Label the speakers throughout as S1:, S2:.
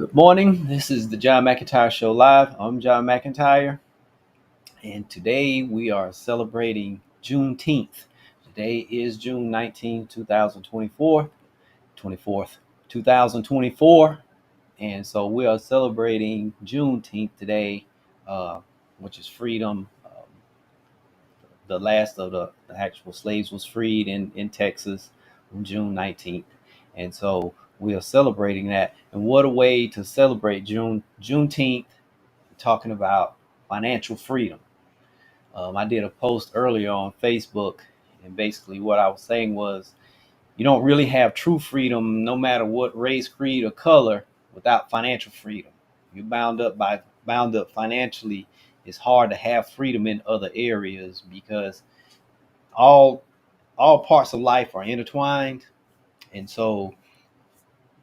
S1: Good morning. This is the John McEntyre Show live. I'm John McEntyre, and today we are celebrating Juneteenth. Today is June 19th, 2024, 24th, 2024, and so we are celebrating Juneteenth today, which is freedom. The last of the actual slaves was freed in Texas on June 19th. And so we are celebrating that. And what a way to celebrate Juneteenth, talking about financial freedom. I did a post earlier on Facebook, and basically what I was saying was you don't really have true freedom no matter what race, creed, or color without financial freedom. You're bound up financially. It's hard to have freedom in other areas because all all parts of life are intertwined, and so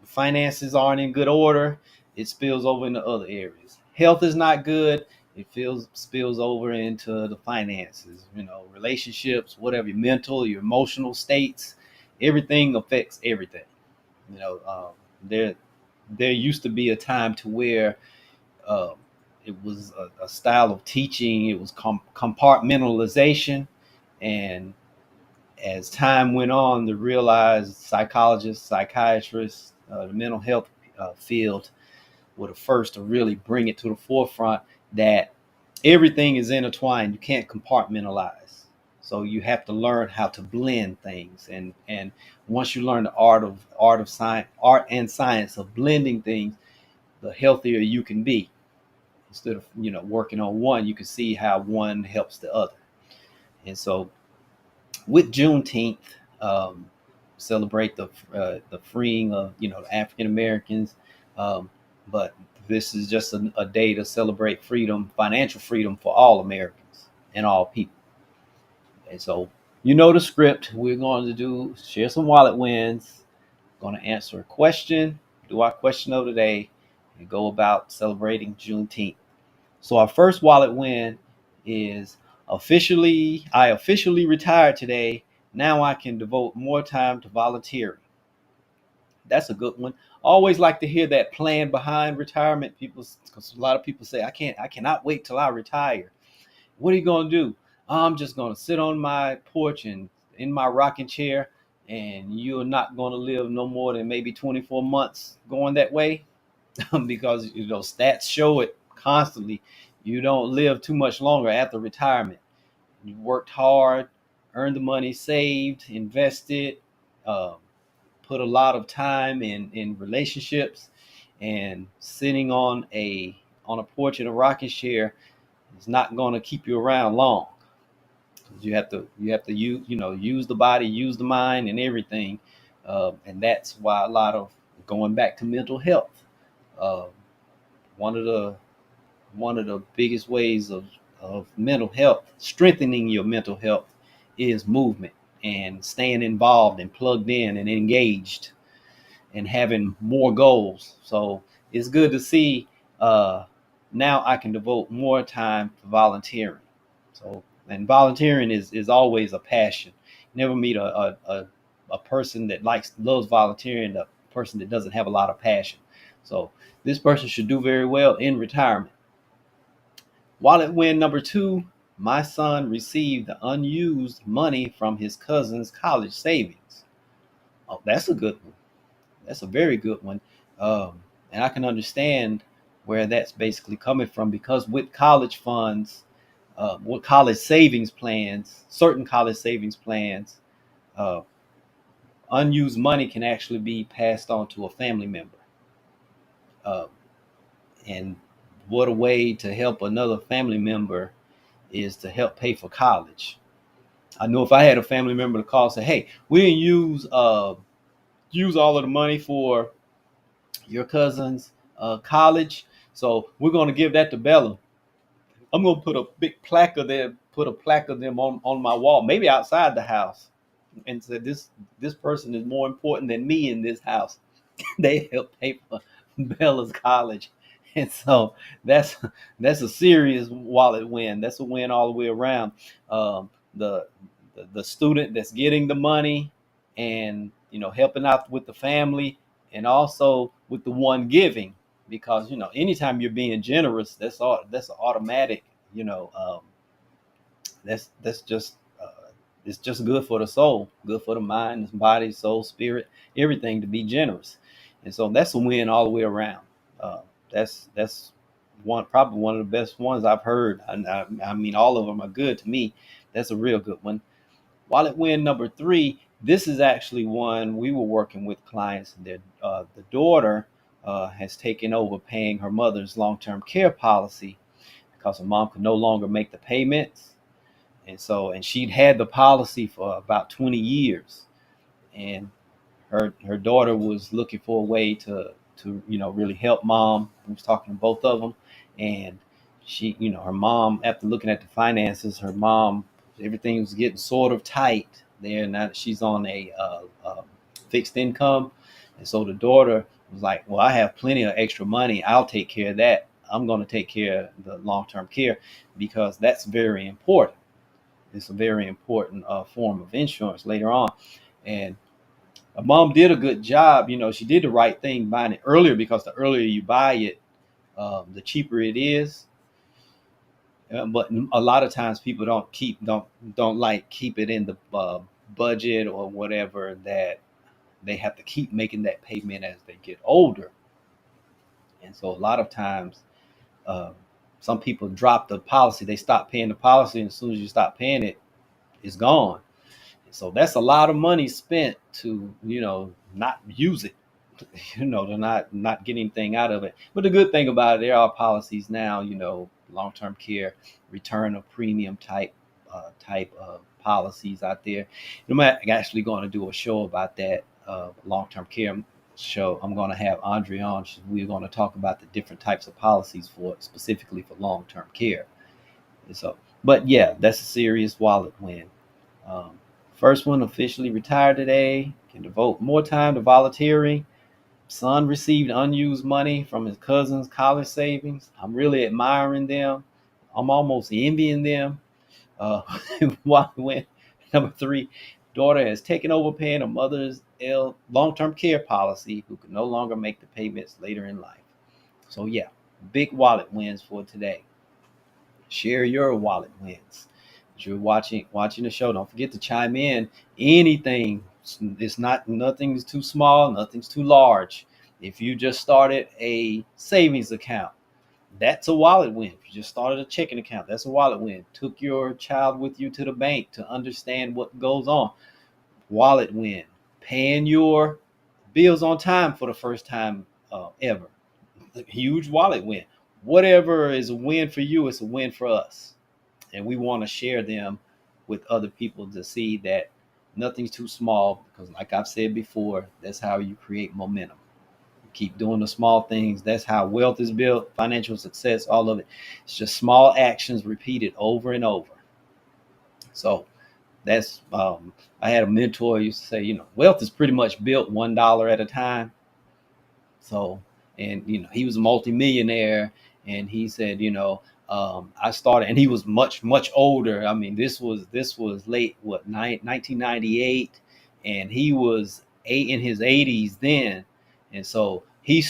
S1: finances aren't in good order, it spills over into other areas. Health is not good, it feels spills over into the finances, relationships, whatever, your mental, your emotional states, everything affects everything. you know um, there there used to be a time to where uh, it was a style of teaching. It was compartmentalization, and as time went on, to realize psychologists, psychiatrists, the mental health field were the first to really bring it to the forefront that everything is intertwined. You can't compartmentalize. So you have to learn how to blend things, and once you learn the art and science of blending things, the healthier you can be. Instead of working on one, you can see how one helps the other. And so with Juneteenth, um, celebrate the freeing of the African Americans, um, but this is just a day to celebrate freedom, financial freedom for all Americans and all people. And so the script. We're going to share some wallet wins. Going to answer a question, do our question of the day, and go about celebrating Juneteenth. So our first wallet win is I officially retired today. Now I can devote more time to volunteering. That's a good one. Always like to hear that plan behind retirement. Because a lot of people say, I cannot wait till I retire. What are you going to do? I'm just going to sit on my porch and in my rocking chair, and you're not going to live no more than maybe 24 months going that way. Because stats show it constantly. You don't live too much longer after retirement. You worked hard, earned the money, saved, invested, uh, put a lot of time in relationships, and sitting on a porch in a rocking chair is not going to keep you around long. You have to use the body, use the mind, and everything, and that's why a lot of going back to mental health. Uh, one of the one of the biggest ways of mental health, strengthening your mental health, is movement and staying involved and plugged in and engaged and having more goals. So it's good to see, uh, now I can devote more time to volunteering. So, and volunteering is always a passion. Never meet a person that loves volunteering, a person that doesn't have a lot of passion. So this person should do very well in retirement. Wallet win number two, my son received the unused money from his cousin's college savings. Oh, that's a good one. That's a very good one. And I can understand where that's basically coming from, because with college funds, with college savings plans, certain college savings plans, uh, unused money can actually be passed on to a family member. Uh, and what a way to help another family member is to help pay for college. I know if I had a family member to call and say, "Hey, we didn't use all of the money for your cousin's college, so we're going to give that to Bella. I'm going to put a big placard there, put a plaque of them on my wall, maybe outside the house, and say this person is more important than me in this house. They help pay for Bella's college." And so that's that's a serious wallet win. That's a win all the way around. The, the student that's getting the money, and helping out with the family, and also with the one giving. because anytime you're being generous, that's an automatic. That's just it's just good for the soul, good for the mind, body, soul, spirit, everything to be generous. And so that's a win all the way around. That's probably one of the best ones I've heard. I mean, all of them are good to me. That's a real good one. Wallet win number three. This is actually one we were working with clients. That the daughter has taken over paying her mother's long-term care policy because her mom could no longer make the payments. And she'd had the policy for about 20 years, and her daughter was looking for a way to really help mom. We was talking to both of them, and her mom, after looking at the finances, her mom, everything was getting sort of tight there. Now that she's on a fixed income, and so the daughter was like, well, I have plenty of extra money, I'll take care of that. I'm going to take care of the long-term care because that's very important. It's a very important form of insurance later on. And my mom did a good job. She did the right thing buying it earlier, because the earlier you buy it, the cheaper it is. But a lot of times people don't like keep it in the budget or whatever, that they have to keep making that payment as they get older. And so a lot of times, uh, some people drop the policy. They stop paying the policy, and as soon as you stop paying it, it's gone. So that's a lot of money spent to, not use it, to not get anything out of it. But the good thing about it, there are policies now, long-term care, return of premium type of policies out there. I'm actually going to do a show about that, long-term care show. I'm going to have Andre on. We're going to talk about the different types of policies specifically for long-term care. And so, but yeah, that's a serious wallet win. Um, First one officially retired today. Can devote more time to volunteering. Son received unused money from his cousin's college savings. I'm really admiring them. I'm almost envying them. Uh, when number three, daughter has taken over paying her mother's long-term care policy, who can no longer make the payments later in life. So yeah, big wallet wins for today. Share your wallet wins. As you're watching the show, don't forget to chime in. Anything, it's not nothing's too small, nothing's too large. If you just started a savings account, that's a wallet win. If you just started a checking account, that's a wallet win. Took your child with you to the bank to understand what goes on, wallet win. Paying your bills on time for the first time ever, huge wallet win. Whatever is a win for you, it's a win for us. And we want to share them with other people to see that nothing's too small, because like I've said before, that's how you create momentum. You keep doing the small things. That's how wealth is built, financial success, all of it. It's just small actions repeated over and over. So that's I had a mentor who used to say, wealth is pretty much built $1 at a time. So, and he was a multimillionaire, and he said, I started, and he was much much older. I mean, this was late 1998, and he was in his 80s then, and so he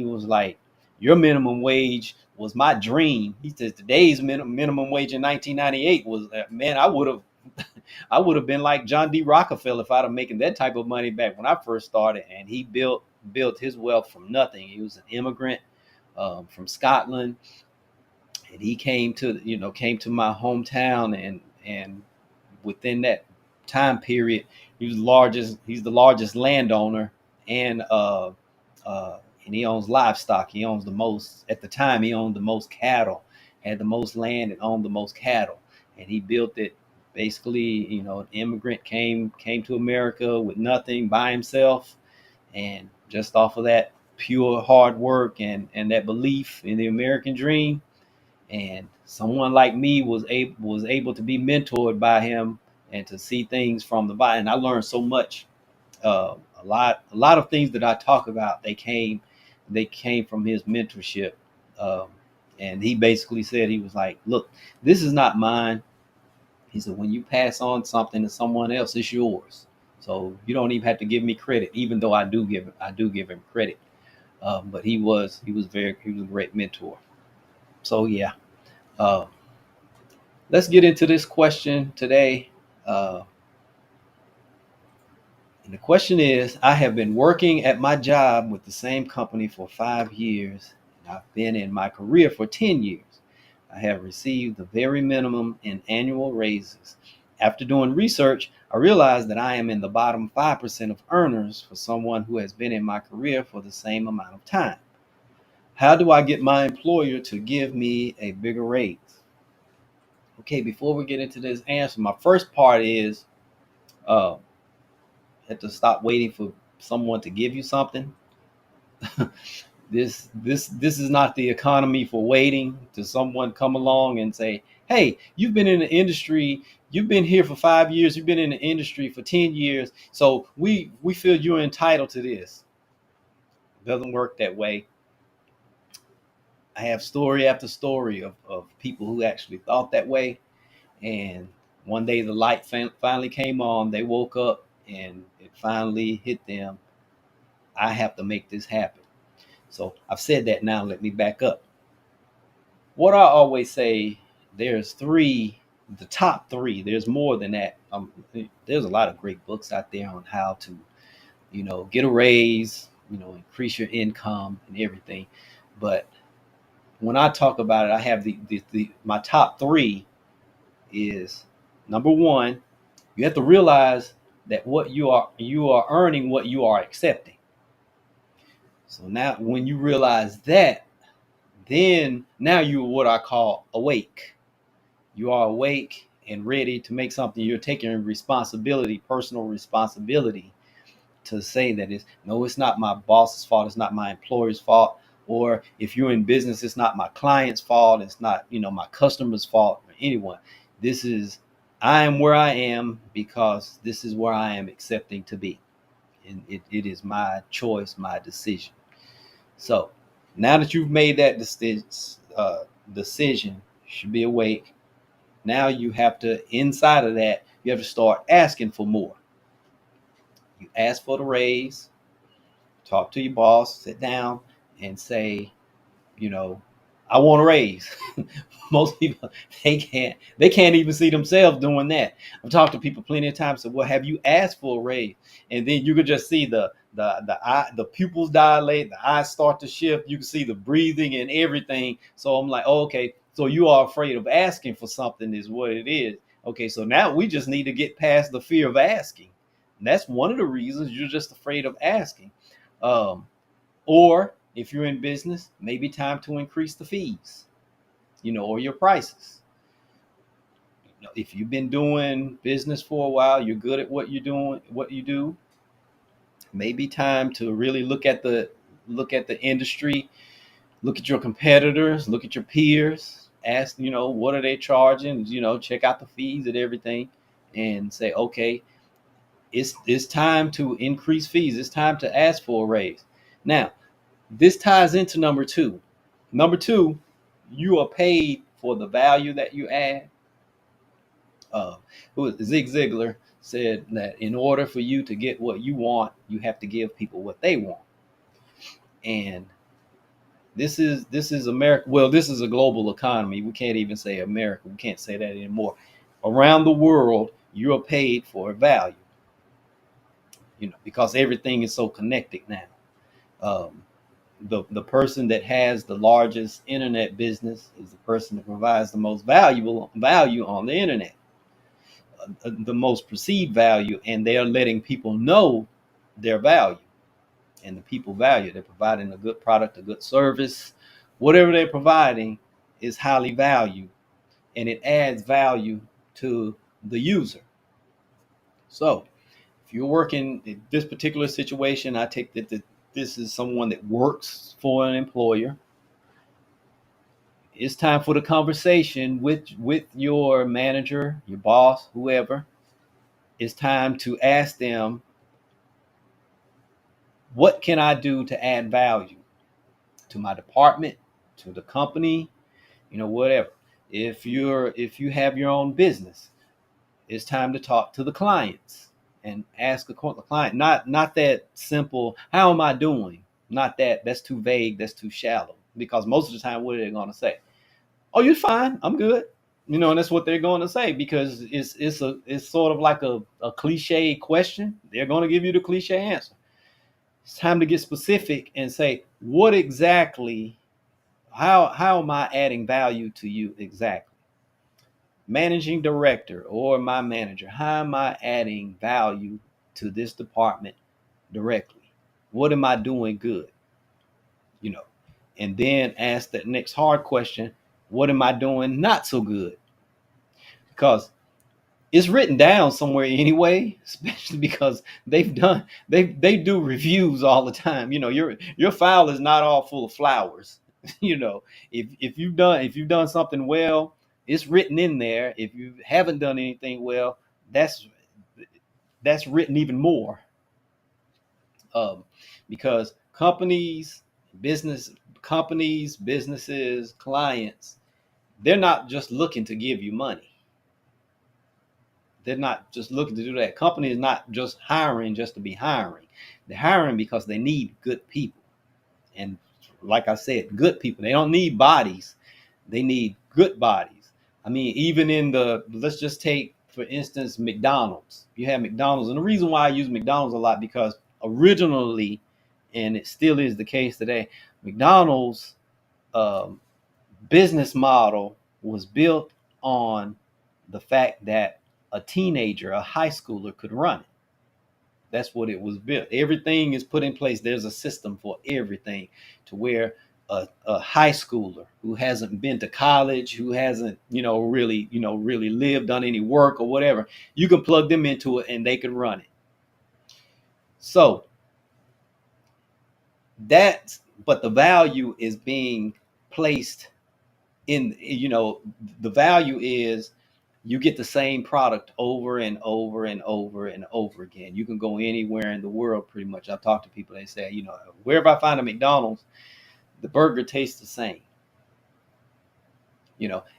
S1: was like, your minimum wage was my dream. He says today's minimum wage in 1998 was, man, I would have been like John D. Rockefeller if I'd have making that type of money back when I first started. And he built his wealth from nothing. He was an immigrant from Scotland, and he came to my hometown, and within that time period, he's the largest landowner, and and he owns livestock. He owns the most at the time. He owned the most cattle, had the most land, and owned the most cattle. And he built it basically. An immigrant came to America with nothing by himself, and just off of that pure hard work and that belief in the American dream. And someone like me was able to be mentored by him and to see things from the body. And I learned so much. A lot of things that I talk about, they came from his mentorship. Um, and he basically said, he was like, look, this is not mine. He said, when you pass on something to someone else, it's yours. So you don't even have to give me credit, even though I do give him credit. But he was a great mentor. So yeah, uh, let's get into this question today. Uh, and the question is, I have been working at my job with the same company for 5 years. And I've been in my career for 10 years. I have received the very minimum in annual raises. After doing research, I realized that I am in the bottom 5% of earners for someone who has been in my career for the same amount of time. How do I get my employer to give me a bigger raise? Okay, before we get into this answer, my first part is uh, have to stop waiting for someone to give you something. This is not the economy for waiting to someone come along and say, hey, you've been in the industry, you've been here for 5 years, you've been in the industry for 10 years, so we feel you're entitled to this. It doesn't work that way. I have story after story of people who actually thought that way, and one day the light finally came on, they woke up and it finally hit them. I have to make this happen. So I've said that. Now let me back up. What I always say, there's the top three. There's more than that. There's a lot of great books out there on how to, get a raise, increase your income and everything. But when I talk about it, I have my top three is number one, you have to realize that what you are earning what you are accepting. So now when you realize that, then now you're what I call awake. You are awake and ready to make something. You're taking responsibility, personal responsibility, to say that it's not my boss's fault, it's not my employer's fault, or if you're in business, it's not my client's fault, it's not my customer's fault or anyone. I am where I am because this is where I am accepting to be, and it is my choice, my decision. So now that you've made that decision, you should be awake. Now you have to, inside of that, you have to start asking for more. You ask for the raise, talk to your boss, sit down and say, I want a raise. Most people, they can't even see themselves doing that. I've talked to people plenty of times. So, well, have you asked for a raise? And then you could just see the pupils dilate, the eyes start to shift. You can see the breathing and everything. So I'm like, oh, okay, so you are afraid of asking for something, is what it is. Okay, so now we just need to get past the fear of asking. And that's one of the reasons you're just afraid of asking. Or if you're in business, maybe time to increase the fees, or your prices. If you've been doing business for a while, you're good at what you're doing, what you do. Maybe time to really look at the industry, look at your competitors, look at your peers, ask, what are they charging, check out the fees and everything, and say, okay, it's time to increase fees. It's time to ask for a raise. Now, this ties into number two. Number two, you are paid for the value that you add. Zig Ziglar said that in order for you to get what you want, you have to give people what they want. And this is America. Well, this is a global economy. We can't even say America. We can't say that anymore. Around the world, you're paid for value. Because everything is so connected now. The person that has the largest internet business is the person that provides the most value on the internet, the most perceived value, and they are letting people know their value, and the people value. They're providing a good product, a good service, whatever they're providing is highly valued, and it adds value to the user. So if you're working in this particular situation, I take that this is someone that works for an employer. It's time for the conversation with your manager, your boss, whoever. It's time to ask them, what can I do to add value to my department, to the company, whatever. If you have your own business, it's time to talk to the clients and ask the client, not that simple, how am I doing? Not that. That's too vague. That's too shallow. Because most of the time, what are they going to say? Oh, you're fine. I'm good. And that's what they're going to say, because it's sort of like a cliche question. They're going to give you the cliche answer. It's time to get specific and say, what exactly, how am I adding value to you exactly? Managing director or my manager, how am I adding value to this department directly? What am I doing good? And then ask that next hard question, what am I doing not so good? Because it's written down somewhere anyway, especially because they do reviews all the time. Your file is not all full of flowers. If you've done something well, it's written in there. If you haven't done anything well, that's written even more. Because businesses, clients, they're not just looking to give you money. They're not just looking to do that. Company is not just hiring just to be hiring. They're hiring because they need good people. And like I said, good people. They don't need bodies. They need good bodies. I mean, even let's just take, for instance, McDonald's. You have McDonald's. And the reason why I use McDonald's a lot, because originally, and it still is the case today, McDonald's um, business model was built on the fact that a teenager, a high schooler, could run it. That's what it was built. Everything is put in place. There's a system for everything, to where a high schooler who hasn't been to college, who hasn't, really lived, done any work or whatever, you can plug them into it and they can run it. So but the value is being placed in, the value is, you get the same product over and over and over and over again. You can go anywhere in the world pretty much. I've talked to people, they say, wherever I find a McDonald's, the burger tastes the same.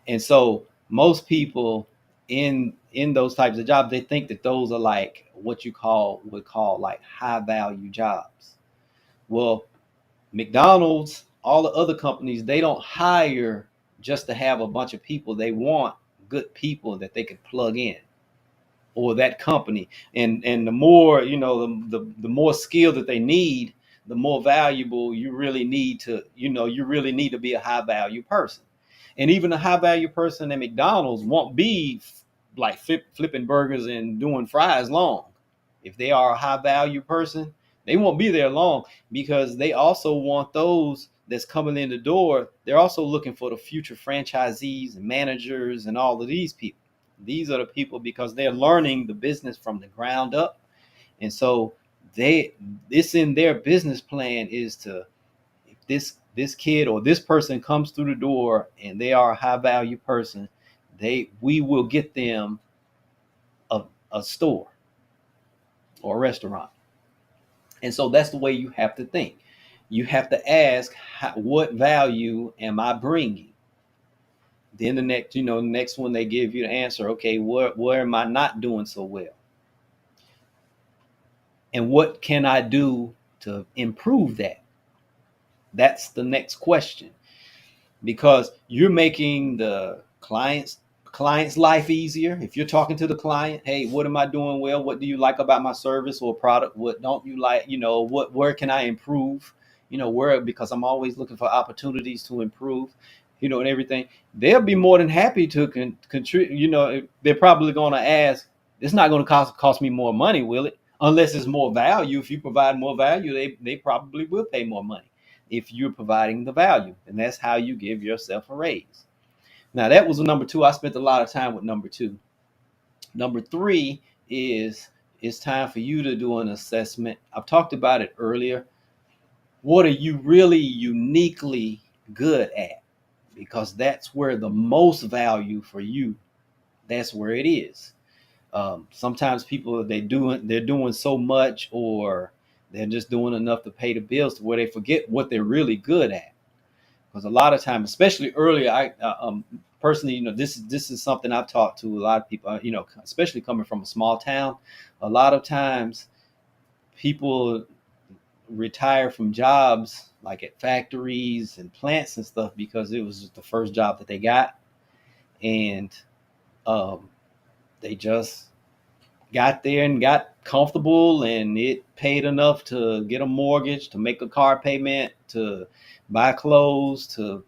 S1: And so most people in those types of jobs, they think that those are like what you would call like high value jobs. Well, McDonald's, all the other companies, they don't hire just to have a bunch of people. They want good people that they could plug in, or that company. And the more, the more skill that they need, the more valuable you really need to, be a high value person. And even a high value person at McDonald's won't be like flipping burgers and doing fries long. If they are a high value person, they won't be there long, because they also want those that's coming in the door. They're also looking for the future franchisees and managers and all of these people. These are the people, because they're learning the business from the ground up. And so it's in their business plan is to, if this kid or this person comes through the door and they are a high value person, we will get them a store or a restaurant. And so that's the way you have to think. You have to ask, what value am I bringing? Then the next one, they give you the answer. Okay, where am I not doing so well? And what can I do to improve that? That's the next question, because you're making the client's life easier. If you're talking to the client, hey, what am I doing well? What do you like about my service or product? What don't you like? Where can I improve? Because I'm always looking for opportunities to improve, and everything. They'll be more than happy to contribute. They're probably going to ask, it's not going to cost me more money, will it? Unless it's more value. If you provide more value, they probably will pay more money if you're providing the value. And that's how you give yourself a raise. Now, that was number 2. I spent a lot of time with number 2. Number 3 is, it's time for you to do an assessment. I've talked about it earlier. What are you really uniquely good at? Because that's where the most value for you, that's where it is. Sometimes people, they're doing so much, or they're just doing enough to pay the bills, to where they forget what they're really good at. Because a lot of times, especially earlier, I personally, this is something I've talked to a lot of people, especially coming from a small town. A lot of times people retire from jobs like at factories and plants and stuff because it was the first job that they got, and um, they just got there and got comfortable, and it paid enough to get a mortgage, to make a car payment, to buy clothes, to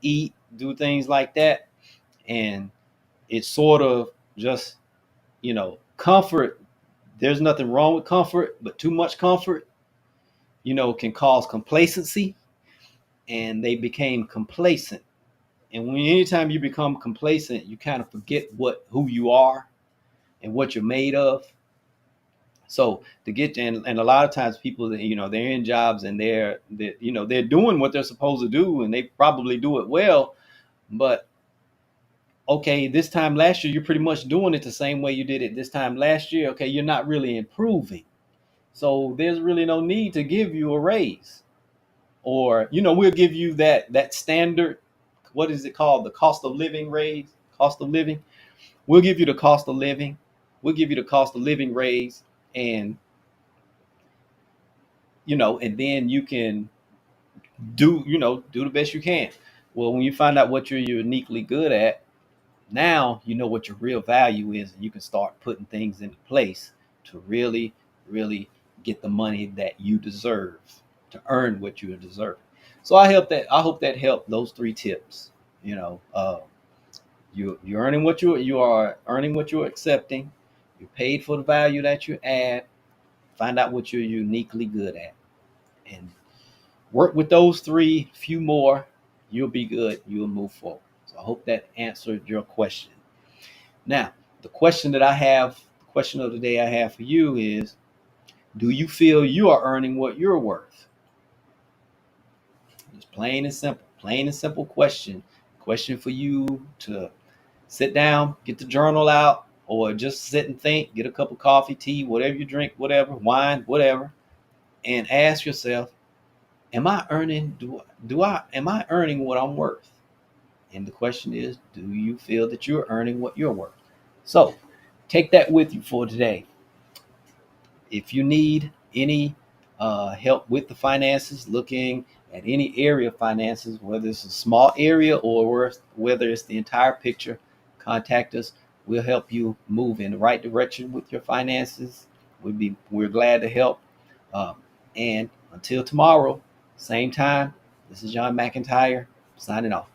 S1: eat, do things like that. And it's sort of just comfort. There's nothing wrong with comfort, but too much comfort can cause complacency, and they became complacent. And when anytime you become complacent, you kind of forget who you are and what you're made of. So to get and a lot of times people that they're in jobs, and they're doing what they're supposed to do, and they probably do it well, but okay, this time last year you're pretty much doing it the same way you did it this time last year. Okay, you're not really improving. So there's really no need to give you a raise. Or we'll give you that standard, what is it called, the cost of living raise, cost of living. We'll give you the cost of living. We'll give you the cost of living raise, and and then you can do the best you can. Well, when you find out what you're uniquely good at, now you know what your real value is, and you can start putting things into place to really, really get the money that you deserve, to earn what you deserve. So I hope that helped, those three tips. You're earning what you are earning, what you're accepting. You're paid for the value that you add. Find out what you're uniquely good at, and work with those three. Few more, you'll be good. You'll move forward. So I hope that answered your question. Now, the question of the day I have for you is: do you feel you are earning what you're worth? It's plain and simple question. Question for you to sit down, get the journal out, or just sit and think, get a cup of coffee, tea, whatever you drink, whatever, wine, whatever, and ask yourself, am I earning am I earning what I'm worth? And the question is, do you feel that you're earning what you're worth? So take that with you for today. If you need any help with the finances, looking at any area of finances, whether it's a small area or whether it's the entire picture, contact us. We'll help you move in the right direction with your finances. We're glad to help. Um, and until tomorrow, same time, this is John McEntyre signing off.